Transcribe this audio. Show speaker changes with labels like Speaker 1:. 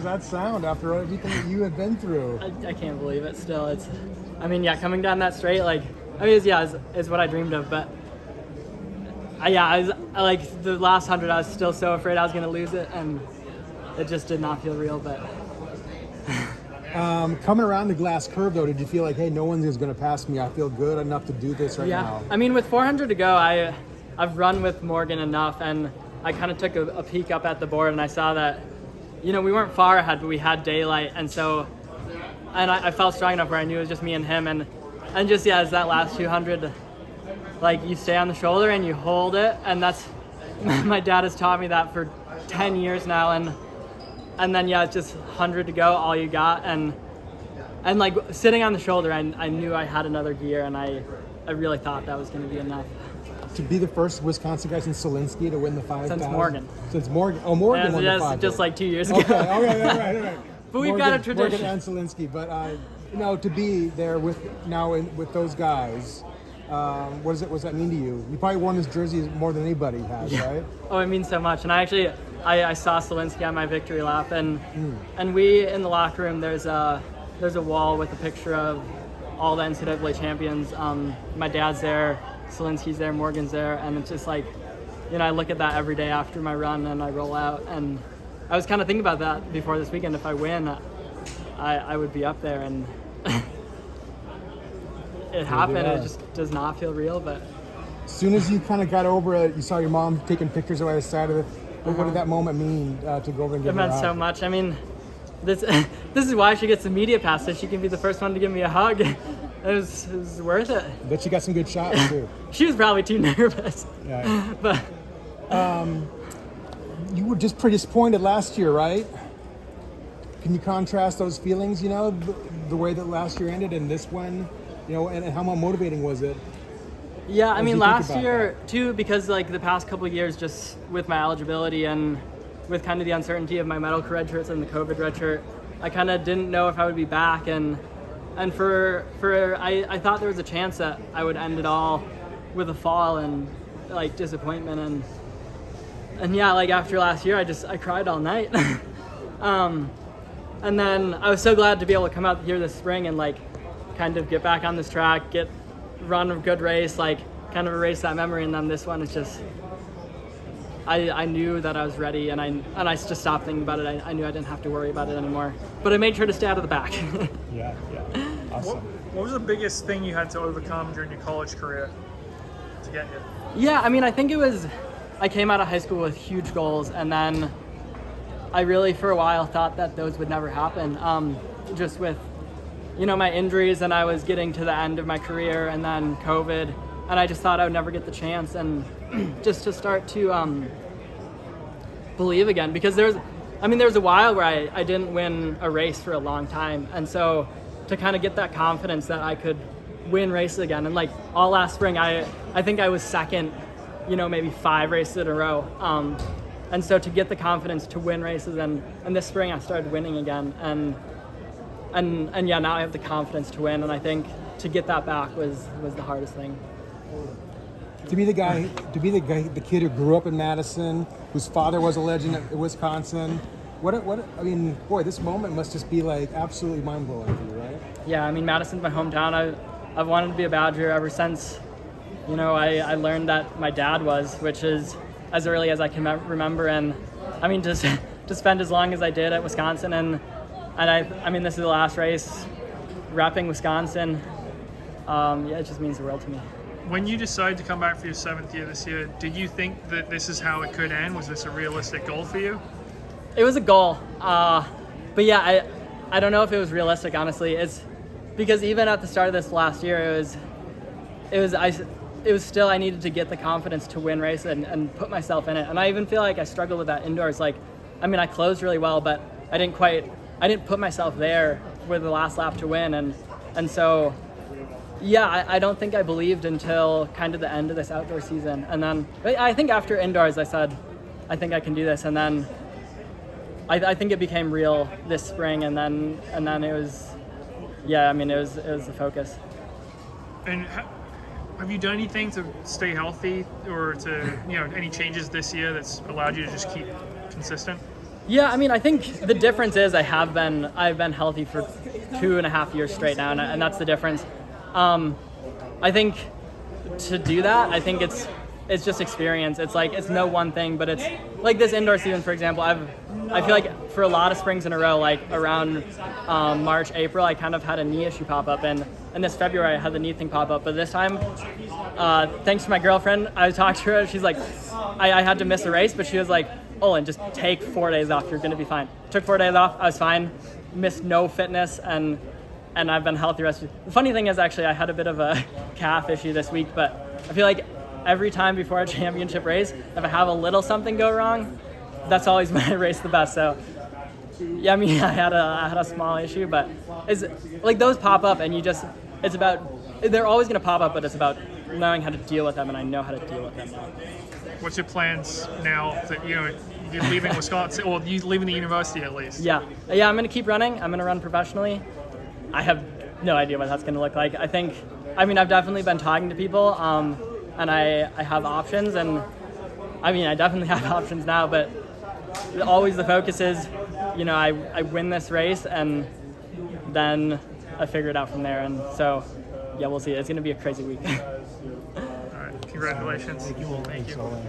Speaker 1: That sound after everything that you have been through?
Speaker 2: I can't believe it still. Coming down that straight, it's what I dreamed of, but the last 100, I was still so afraid I was going to lose it, and it just did not feel real, but...
Speaker 1: Coming around the glass curve, though, did you feel like, hey, no one is going to pass me? I feel good enough to do this now.
Speaker 2: I mean, with 400 to go, I've run with Morgan enough, and I kind of took a peek up at the board, and I saw that, we weren't far ahead, but we had daylight, and I felt strong enough where I knew it was just me and him, and as that last 200, you stay on the shoulder and you hold it, and that's, my dad has taught me that for 10 years now, and then it's just 100 to go, all you got, and sitting on the shoulder, I knew I had another gear, and I really thought that was going to be enough.
Speaker 1: To be the first Wisconsin guy since Solinski to win the 5,000?
Speaker 2: Since Morgan.
Speaker 1: Oh, Morgan won the 5,000.
Speaker 2: Just like 2 years ago.
Speaker 1: Okay, all right.
Speaker 2: But we've got a tradition.
Speaker 1: Morgan and Solinski, but to be there with those guys, what does that mean to you? You probably worn his jersey more than anybody has, right?
Speaker 2: Oh, it means so much. And I saw Solinski on my victory lap, and we in the locker room, there's a wall with a picture of all the NCAA champions. My dad's there, Solinski's there, Morgan's there, and it's just I look at that every day after my run, and I roll out, and I was kind of thinking about that before this weekend. If I win, I would be up there, and it happened. It just does not feel real, but
Speaker 1: as soon as you kind of got over it, you saw your mom taking pictures away the side of it. What did that moment mean to go over and give her a hug?
Speaker 2: It meant so much. I mean, this is why she gets the media pass, so she can be the first one to give me a hug. It was worth it.
Speaker 1: But she got some good shots too.
Speaker 2: She was probably too nervous.
Speaker 1: Yeah.
Speaker 2: But
Speaker 1: you were just pretty disappointed last year, right? Can you contrast those feelings? The way that last year ended and this one, and how motivating was it?
Speaker 2: Yeah, I mean, last year too, because the past couple of years, just with my eligibility and with kind of the uncertainty of my medical redshirts and the COVID redshirt, I kind of didn't know if I would be back, and I thought there was a chance that I would end it all with a fall and disappointment, and after last year, I cried all night, and then I was so glad to be able to come out here this spring and kind of get back on this track, run a good race, kind of erase that memory, and then this one is just, I knew that I was ready, and I just stopped thinking about it. I knew I didn't have to worry about it anymore, but I made sure to stay out of the back.
Speaker 1: Yeah, awesome.
Speaker 3: What was the biggest thing you had to overcome during your college career to get here?
Speaker 2: Yeah, I mean, I think it was, I came out of high school with huge goals, and then I really, for a while, thought that those would never happen, just with my injuries, and I was getting to the end of my career, and then COVID, and I just thought I would never get the chance, and just to start to believe again, because there was a while where I didn't win a race for a long time, and so to kind of get that confidence that I could win races again, and all last spring, I think I was second, maybe 5 races in a row, and so to get the confidence to win races, and this spring I started winning again, and now I have the confidence to win, and I think to get that back was the hardest thing.
Speaker 1: To be the kid who grew up in Madison, whose father was a legend at Wisconsin. This moment must just be absolutely mind blowing for you, right?
Speaker 2: Yeah, I mean, Madison's my hometown. I've wanted to be a Badger ever since, I learned that my dad was, which is as early as I can remember, and I mean, to spend as long as I did at Wisconsin, and I mean, this is the last race, repping Wisconsin. It just means the world to me.
Speaker 3: When you decided to come back for your 7th year this year, did you think that this is how it could end? Was this a realistic goal for you?
Speaker 2: It was a goal, but yeah, I don't know if it was realistic, honestly. It's because even at the start of this last year, it was still, I needed to get the confidence to win race and put myself in it. And I even feel like I struggled with that indoors. I closed really well, but I didn't put myself there with the last lap to win, and so yeah, I don't think I believed until kind of the end of this outdoor season, and then I think after indoors I said I think I can do this, and then I think it became real this spring, and then it was, it was the focus.
Speaker 3: And have you done anything to stay healthy, or to any changes this year that's allowed you to just keep consistent?
Speaker 2: Yeah, I mean, I think the difference is I've been healthy for 2.5 years straight now, and that's the difference. I think to do that, I think it's just experience. It's like it's no one thing, but it's like this indoor season, for example. I feel like for a lot of springs in a row, like around March, April, I kind of had a knee issue pop up, and this February I had the knee thing pop up. But this time, thanks to my girlfriend, I talked to her. She's like, I had to miss a race, but she was like, Olin, just take 4 days off. You're gonna be fine. Took 4 days off. I was fine. Missed no fitness, and I've been healthy the rest of the. The funny thing is, actually, I had a bit of a calf issue this week, but I feel like every time before a championship race, if I have a little something go wrong, that's always when I race the best. So, yeah, I mean, I had a small issue, but it's like those pop up, and it's about they're always gonna pop up, but it's about knowing how to deal with them, and I know how to deal with them now.
Speaker 3: What's your plans now that you're leaving Wisconsin, or you leaving the university at least?
Speaker 2: Yeah, I'm gonna keep running. I'm gonna run professionally. I have no idea what that's gonna look like. I've definitely been talking to people, and I have options, and I mean, I definitely have options now, but always the focus is, I win this race, and then I figure it out from there, and so, yeah, we'll see. It's gonna be a crazy week.
Speaker 3: All right, congratulations. Thank you.
Speaker 1: Thanks, Olin.